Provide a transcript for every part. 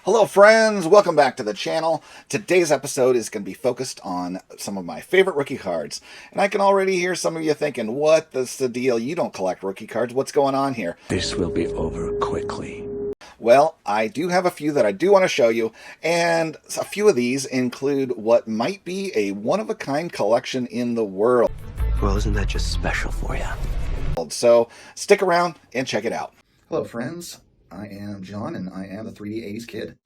Hello friends, welcome back to the channel. Today's episode is going to be focused on some of my favorite rookie cards. And I can already hear some of you thinking, what's the deal? You don't collect rookie cards. What's going on here? This will be over quickly. Well, I do have a few that I do want to show you, and a few of these include what might be a one-of-a-kind collection in the world. Well, isn't that just special for you? So stick around and check it out. Hello friends, I am John and I am the 3D 80s kid.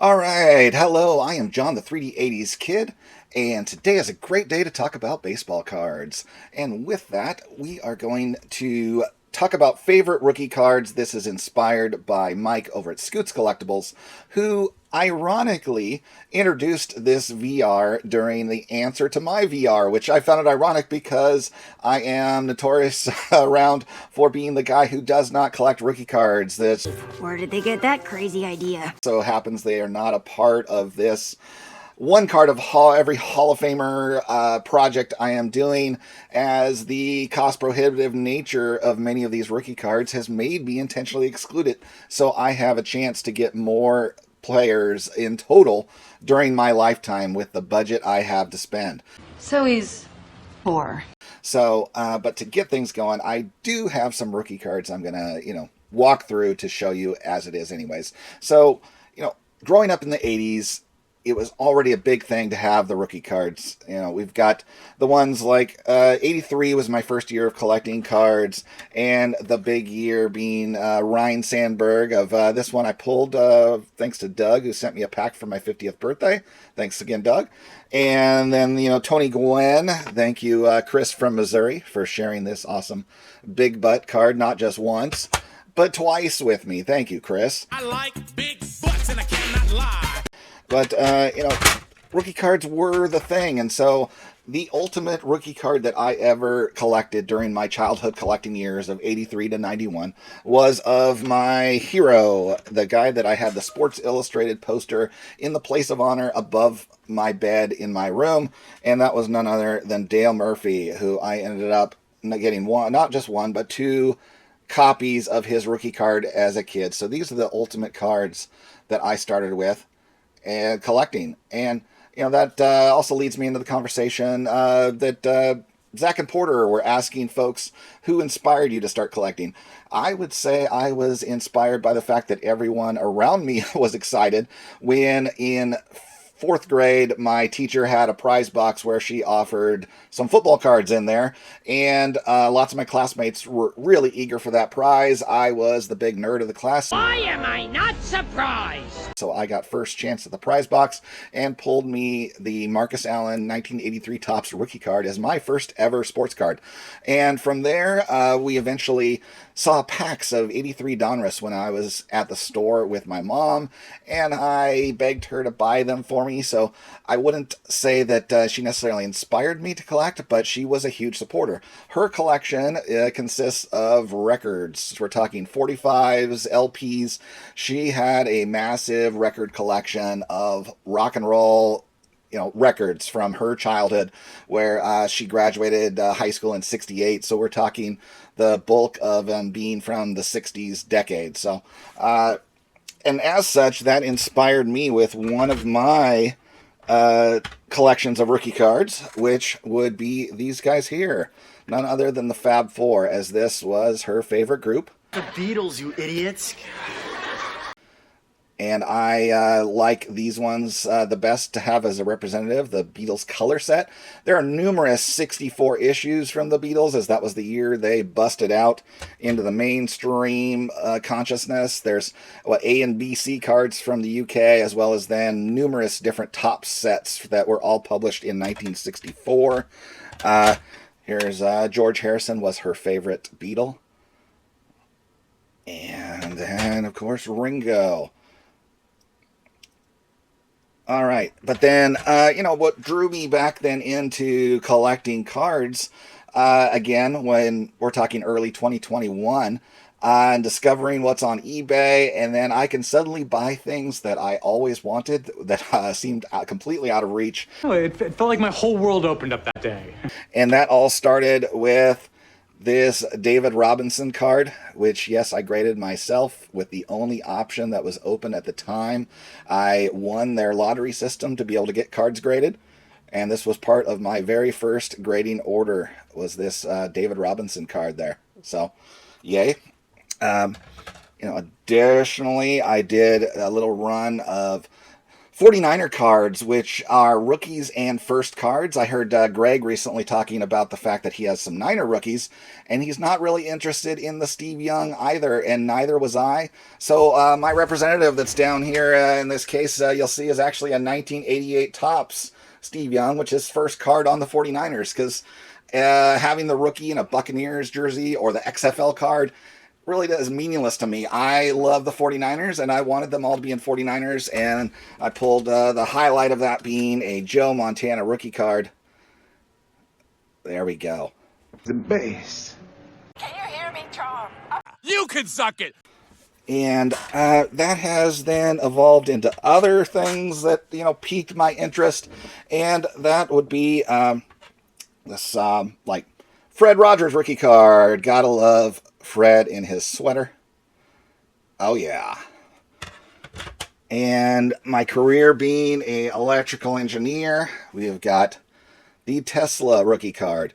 Alright, hello, I am John the 3D 80s kid, and today is a great day to talk about baseball cards. And with that, we are going to talk about favorite rookie cards. This is inspired by Mike over at Scoots Collectibles, who ironically introduced this VR during the answer to my VR, which I found it ironic because I am notorious around for being the guy who does not collect rookie cards. Where did they get that crazy idea? So happens they are not a part of this one card of every Hall of Famer project I am doing, as the cost prohibitive nature of many of these rookie cards has made me intentionally excluded, so I have a chance to get more players in total during my lifetime with the budget I have to spend. So he's poor. So, but to get things going, I do have some rookie cards I'm gonna, walk through to show you as it is anyways. So, growing up in the 80s, it was already a big thing to have the rookie cards. We've got the ones like 83 was my first year of collecting cards, and the big year being Ryne Sandberg. Of this one I pulled thanks to Doug, who sent me a pack for my 50th birthday. Thanks again, Doug. And then, Tony Gwynn. Thank you, Chris from Missouri, for sharing this awesome big butt card, not just once, but twice with me. Thank you, Chris. I like big butts and I cannot lie. But, rookie cards were the thing, and so the ultimate rookie card that I ever collected during my childhood collecting years of 83 to 91 was of my hero, the guy that I had the Sports Illustrated poster in the place of honor above my bed in my room, and that was none other than Dale Murphy, who I ended up getting not just one, but two copies of his rookie card as a kid. So these are the ultimate cards that I started with and collecting. And that also leads me into the conversation that Zach and Porter were asking folks who inspired you to start collecting. I would say I was inspired by the fact that everyone around me was excited when in fourth grade, my teacher had a prize box where she offered some football cards in there, and lots of my classmates were really eager for that prize. I was the big nerd of the class. Why am I not surprised? So I got first chance at the prize box and pulled me the Marcus Allen 1983 Topps rookie card as my first ever sports card. And from there, we eventually saw packs of 83 Donruss when I was at the store with my mom, and I begged her to buy them for me. So I wouldn't say that she necessarily inspired me to collect, but she was a huge supporter. Her collection consists of records. We're talking 45s, LPs. She had a massive record collection of rock and roll records from her childhood, where she graduated high school in 68. So we're talking the bulk of them being from the 60s decade. So, and as such, that inspired me with one of my collections of rookie cards, which would be these guys here. None other than the Fab Four, as this was her favorite group. The Beatles, you idiots. And I like these ones the best to have as a representative, the Beatles color set. There are numerous 64 issues from the Beatles, as that was the year they busted out into the mainstream consciousness. There's A and B C cards from the UK, as well as then numerous different top sets that were all published in 1964. Here's George Harrison was her favorite Beatle. And then, of course, Ringo. All right, but then, what drew me back then into collecting cards, again, when we're talking early 2021, and discovering what's on eBay, and then I can suddenly buy things that I always wanted that seemed completely out of reach. Oh, it felt like my whole world opened up that day. And that all started with this David Robinson card, which, yes, I graded myself with the only option that was open at the time. I won their lottery system to be able to get cards graded, and this was part of my very first grading order, was this David Robinson card there. So, yay. Additionally, I did a little run of 49er cards, which are rookies and first cards. I heard Greg recently talking about the fact that he has some Niner rookies, and he's not really interested in the Steve Young either, and neither was I. So my representative that's down here in this case, you'll see, is actually a 1988 Topps Steve Young, which is first card on the 49ers, because having the rookie in a Buccaneers jersey or the XFL card really is meaningless to me. I love the 49ers, and I wanted them all to be in 49ers, and I pulled the highlight of that being a Joe Montana rookie card. There we go. The best. Can you hear me, Tom? You can suck it. And that has then evolved into other things that, piqued my interest, and that would be this, like, Fred Rogers rookie card. Gotta love Fred in his sweater. Oh yeah. And my career being an electrical engineer, we've got the Tesla rookie card.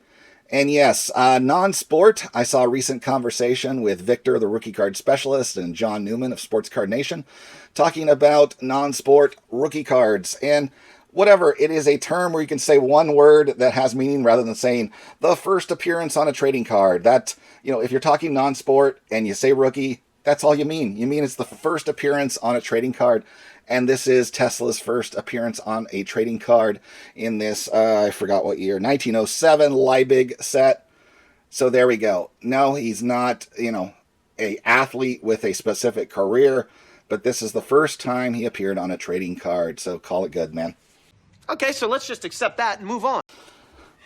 And yes, non-sport, I saw a recent conversation with Victor, the rookie card specialist, and John Newman of Sports Card Nation, talking about non-sport rookie cards. And whatever, it is a term where you can say one word that has meaning rather than saying the first appearance on a trading card. That, if you're talking non-sport and you say rookie, that's all you mean. You mean it's the first appearance on a trading card. And this is Tesla's first appearance on a trading card in this, I forgot what year, 1907 Liebig set. So there we go. No, he's not, a athlete with a specific career, but this is the first time he appeared on a trading card. So call it good, man. Okay, so let's just accept that and move on.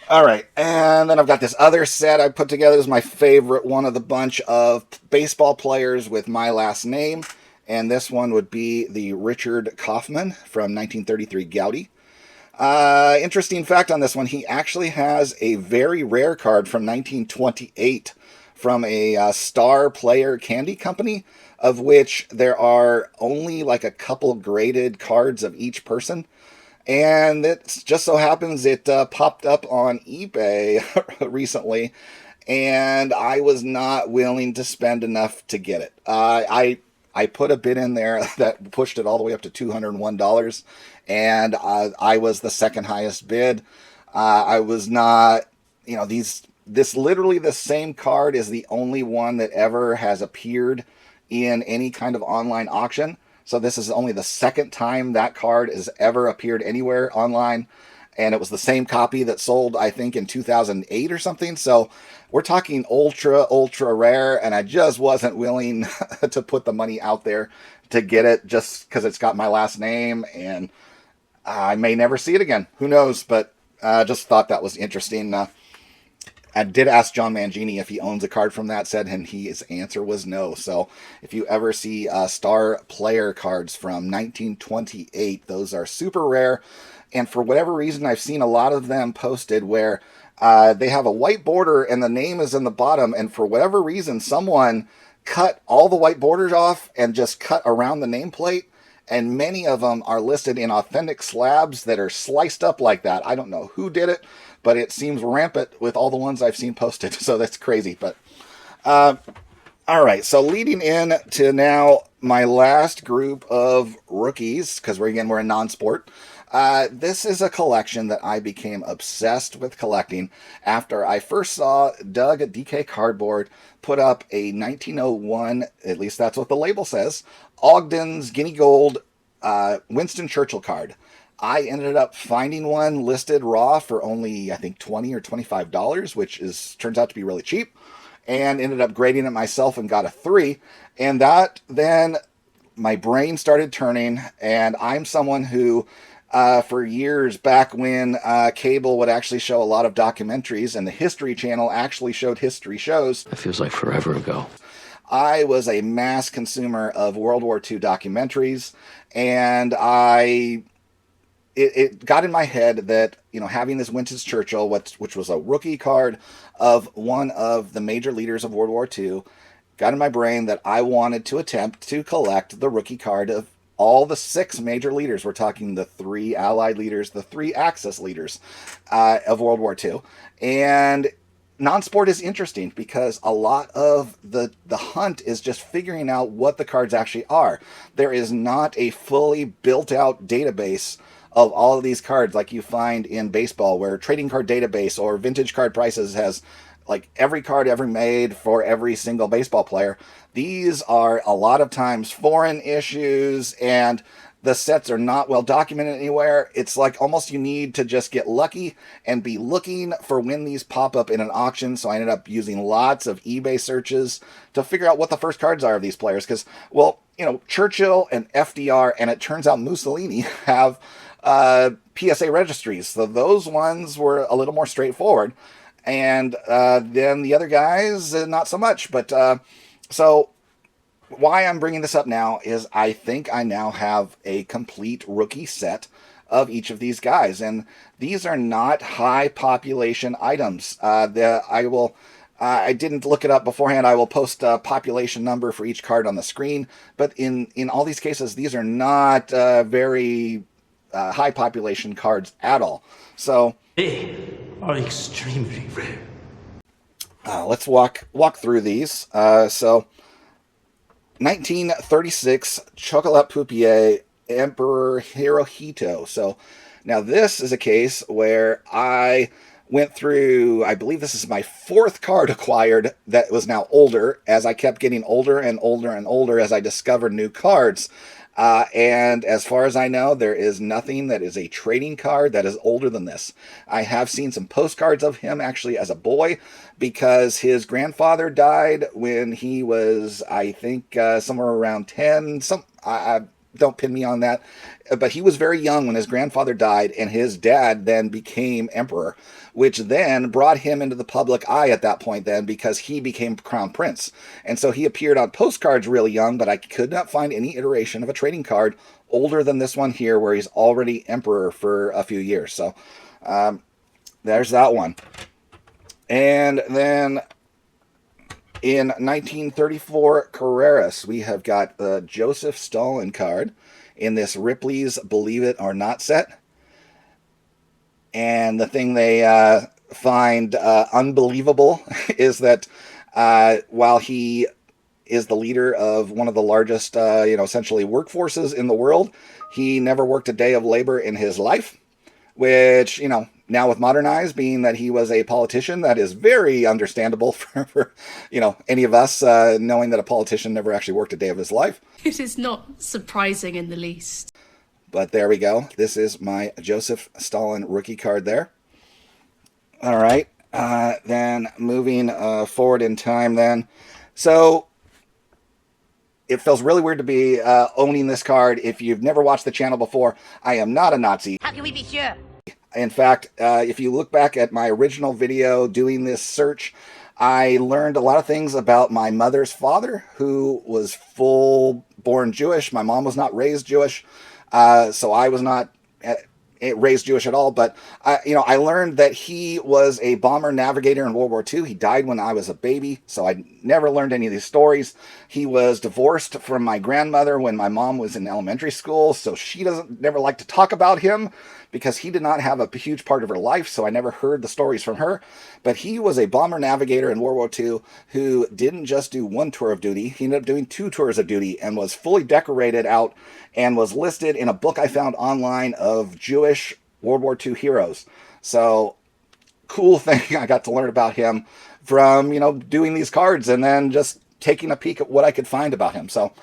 All right, and then I've got this other set I put together. This is my favorite one of the bunch of baseball players with my last name. And this one would be the Richard Kaufman from 1933 Gaudi. Interesting fact on this one, he actually has a very rare card from 1928 from a Star Player Candy Company, of which there are only like a couple graded cards of each person. And it just so happens it popped up on eBay recently, and I was not willing to spend enough to get it. I put a bid in there that pushed it all the way up to $201, and I was the second highest bid. I was not, this literally the same card is the only one that ever has appeared in any kind of online auction. So this is only the second time that card has ever appeared anywhere online. And it was the same copy that sold, I think, in 2008 or something. So we're talking ultra, ultra rare. And I just wasn't willing to put the money out there to get it just because it's got my last name. And I may never see it again. Who knows? But I just thought that was interesting. I did ask John Mangini if he owns a card from that set, and his answer was no. So if you ever see Star Player cards from 1928, those are super rare. And for whatever reason, I've seen a lot of them posted where they have a white border and the name is in the bottom. And for whatever reason, someone cut all the white borders off and just cut around the nameplate. And many of them are listed in authentic slabs that are sliced up like that. I don't know who did it, but it seems rampant with all the ones I've seen posted. So that's crazy. But all right, so leading in to now my last group of rookies, because we're in non-sport. This is a collection that I became obsessed with collecting after I first saw Doug at DK Cardboard put up a 1901, at least that's what the label says, Ogden's Guinea Gold Winston Churchill card. I ended up finding one listed raw for only, I think, $20 or $25, which turns out to be really cheap, and ended up grading it myself and got a 3. And that then my brain started turning, and I'm someone who for years back when cable would actually show a lot of documentaries and the History Channel actually showed history shows. It feels like forever ago. I was a mass consumer of World War II documentaries, and it got in my head that, having this Winston Churchill, which was a rookie card of one of the major leaders of World War II, got in my brain that I wanted to attempt to collect the rookie card of all the 6 major leaders. We're talking the 3 Allied leaders, the 3 Axis leaders of World War II. And non-sport is interesting because a lot of the hunt is just figuring out what the cards actually are. There is not a fully built-out database of all of these cards like you find in baseball, where Trading Card Database or Vintage Card Prices has like every card ever made for every single baseball player. These are a lot of times foreign issues, and the sets are not well documented anywhere. It's like almost you need to just get lucky and be looking for when these pop up in an auction. So I ended up using lots of eBay searches to figure out what the first cards are of these players. Because, well, Churchill and FDR, and it turns out Mussolini have PSA registries. So those ones were a little more straightforward. And then the other guys, not so much. But so why I'm bringing this up now is I think I now have a complete rookie set of each of these guys. And these are not high population items. I didn't look it up beforehand. I will post a population number for each card on the screen. But in all these cases, these are not very high population cards at all. So They are extremely rare. let's walk through these. So 1936 Chocolat Poupier Emperor Hirohito. So now this is a case where I went through, I believe this is my 4th card acquired that was now older, as I kept getting older and older and older as I discovered new cards. And as far as I know, there is nothing that is a trading card that is older than this. I have seen some postcards of him actually as a boy, because his grandfather died when he was, I think, somewhere around 10. Don't pin me on that. But he was very young when his grandfather died, and his dad then became emperor, which then brought him into the public eye at that point then, because he became crown prince. And so he appeared on postcards really young, but I could not find any iteration of a trading card older than this one here, where he's already emperor for a few years. So there's that one. And then in 1934 Carreras, we have got the Joseph Stalin card in this Ripley's Believe It or Not set. And the thing they find unbelievable is that while he is the leader of one of the largest, essentially workforces in the world, he never worked a day of labor in his life, which, now with modern eyes, being that he was a politician, that is very understandable for any of us, knowing that a politician never actually worked a day of his life. It is not surprising in the least. But there we go. This is my Joseph Stalin rookie card there. All right. Then moving forward in time then. So it feels really weird to be owning this card. If you've never watched the channel before, I am not a Nazi. How can we be sure? In fact, if you look back at my original video doing this search, I learned a lot of things about my mother's father, who was full-born Jewish. My mom was not raised Jewish, so I was not raised Jewish at all. But I learned that he was a bomber navigator in World War II. He died when I was a baby, so I never learned any of these stories. He was divorced from my grandmother when my mom was in elementary school, so she never like to talk about him, because he did not have a huge part of her life, so I never heard the stories from her. But he was a bomber navigator in World War II who didn't just do 1 tour of duty. He ended up doing 2 tours of duty and was fully decorated out and was listed in a book I found online of Jewish World War II heroes. So, cool thing I got to learn about him from, doing these cards and then just taking a peek at what I could find about him. So,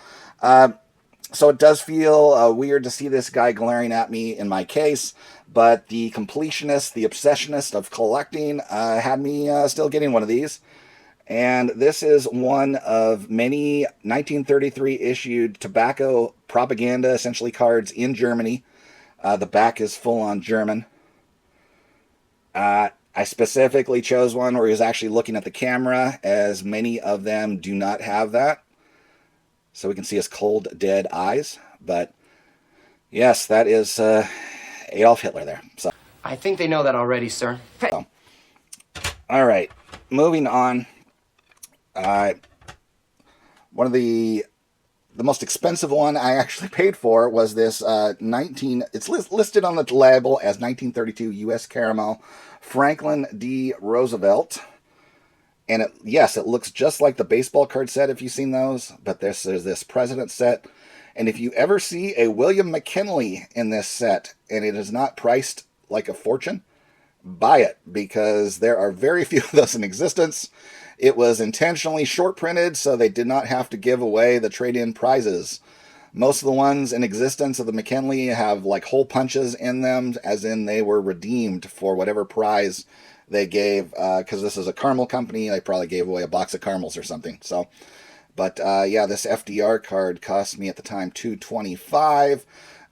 so it does feel weird to see this guy glaring at me in my case, but the completionist, the obsessionist of collecting had me still getting one of these. And this is one of many 1933 issued tobacco propaganda, essentially cards in Germany. The back is full on German. I I specifically chose one where he was actually looking at the camera, as many of them do not have that. So we can see his cold, dead eyes. But yes, that is Adolf Hitler there. So I think they know that already, sir. all right, moving on. One of the most expensive one I actually paid for was this it's listed on the label as 1932 U.S. Caramel Franklin D. Roosevelt. And yes, it looks just like the baseball card set if you've seen those, but there's this president set. And if you ever see a William McKinley in this set and it is not priced like a fortune, buy it, because there are very few of those in existence. It was intentionally short printed so they did not have to give away the trade-in prizes. Most of the ones in existence of the McKinley have like hole punches in them, as in they were redeemed for whatever prize they gave, because this is a caramel company. They probably gave away a box of caramels or something. So, but yeah, this FDR card cost me at the time $225.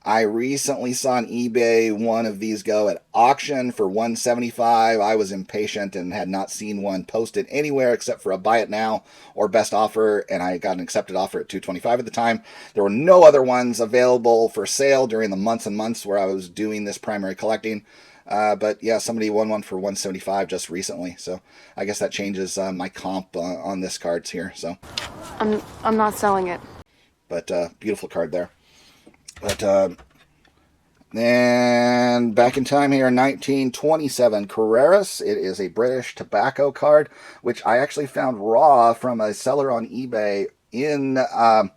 I recently saw on eBay one of these go at auction for $175. I was impatient and had not seen one posted anywhere except for a buy it now or best offer, and I got an accepted offer at $225 at the time. There were no other ones available for sale during the months and months where I was doing this primary collecting. But yeah, somebody won one for $175 just recently, so I guess that changes my comp on this cards here. So I'm not selling it. But beautiful card there. But then back in time here, 1927 Carreras. It is a British tobacco card, which I actually found raw from a seller on eBay in I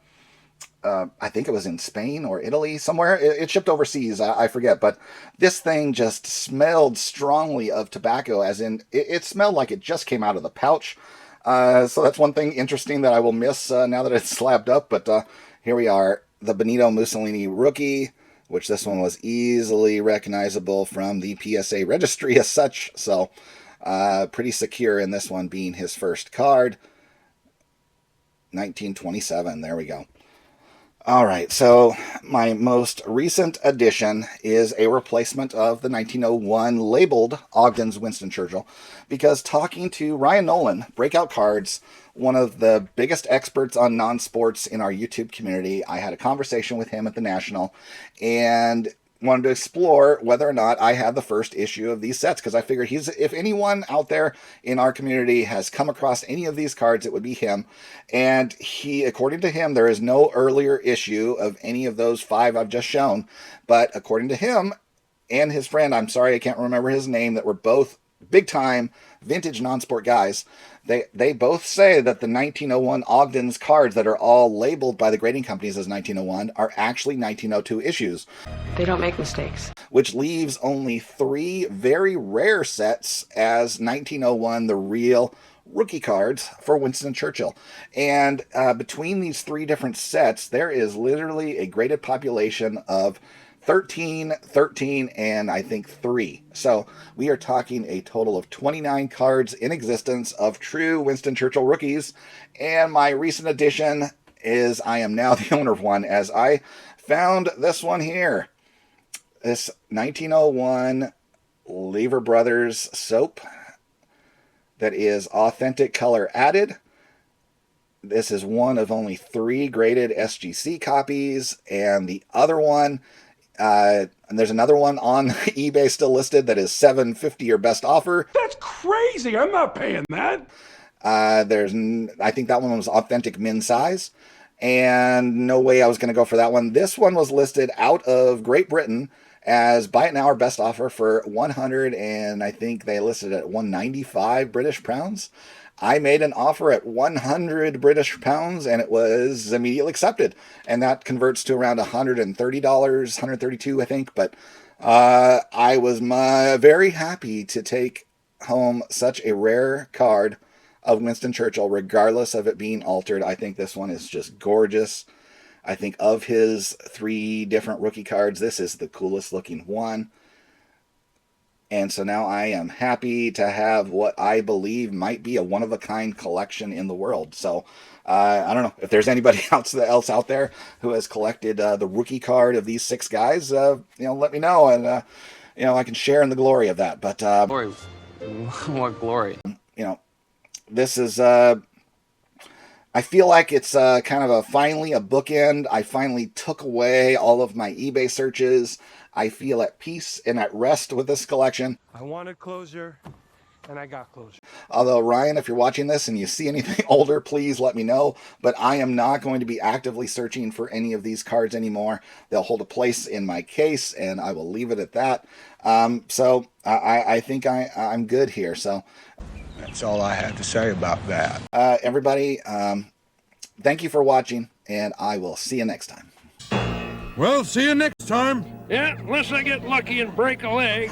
think it was in Spain or Italy somewhere. It shipped overseas, I forget. But this thing just smelled strongly of tobacco, as in it smelled like it just came out of the pouch. So that's one thing interesting that I will miss now that it's slabbed up. But here we are, the Benito Mussolini rookie, which this one was easily recognizable from the PSA registry as such. So pretty secure in this one being his first card. 1927, there we go. All right, so my most recent addition is a replacement of the 1901 labeled Ogden's Winston Churchill, because talking to Ryan Nolan, Breakout Cards, one of the biggest experts on non-sports in our YouTube community, I had a conversation with him at the National and wanted to explore whether or not I had the first issue of these sets, because I figured if anyone out there in our community has come across any of these cards, it would be him. And according to him, there is no earlier issue of any of those 5 I've just shown. But according to him and his friend, I'm sorry, I can't remember his name, that were both big-time vintage non-sport guys, they both say that the 1901 Ogden's cards that are all labeled by the grading companies as 1901 are actually 1902 issues. They don't make mistakes. Which leaves only 3 very rare sets as 1901, the real rookie cards for Winston Churchill. And between these 3 different sets, there is literally a graded population of 13, and I think 3. So we are talking a total of 29 cards in existence of true Winston Churchill rookies. And my recent addition is I am now the owner of one, as I found this one here. This 1901 Lever Brothers soap that is authentic color added. This is one of only 3 graded SGC copies, and the other one, and there's another one on eBay still listed that is $750 or best offer. That's crazy. I'm not paying that. I think that one was authentic min size, and no way I was going to go for that one. This one was listed out of Great Britain as buy it now or best offer for 100, and I think they listed it at 195 British pounds. I made an offer at 100 British pounds, and it was immediately accepted. And that converts to around $130, $132, I think. But I was very happy to take home such a rare card of Winston Churchill, regardless of it being altered. I think this one is just gorgeous. I think of his 3 different rookie cards, this is the coolest looking one. And so now I am happy to have what I believe might be a one-of-a-kind collection in the world. So I don't know if there's anybody else out there who has collected the rookie card of these 6 guys. Let me know, and I can share in the glory of that. But What glory. You know, this is, I feel like it's kind of finally a bookend. I finally took away all of my eBay searches. I feel at peace and at rest with this collection. I wanted closure, and I got closure. Although, Ryan, if you're watching this and you see anything older, please let me know. But I am not going to be actively searching for any of these cards anymore. They'll hold a place in my case, and I will leave it at that. So I think I'm good here. So That's all I have to say about that. everybody, thank you for watching, and I will see you next time. Well, see you next time. Yeah, unless I get lucky and break a leg.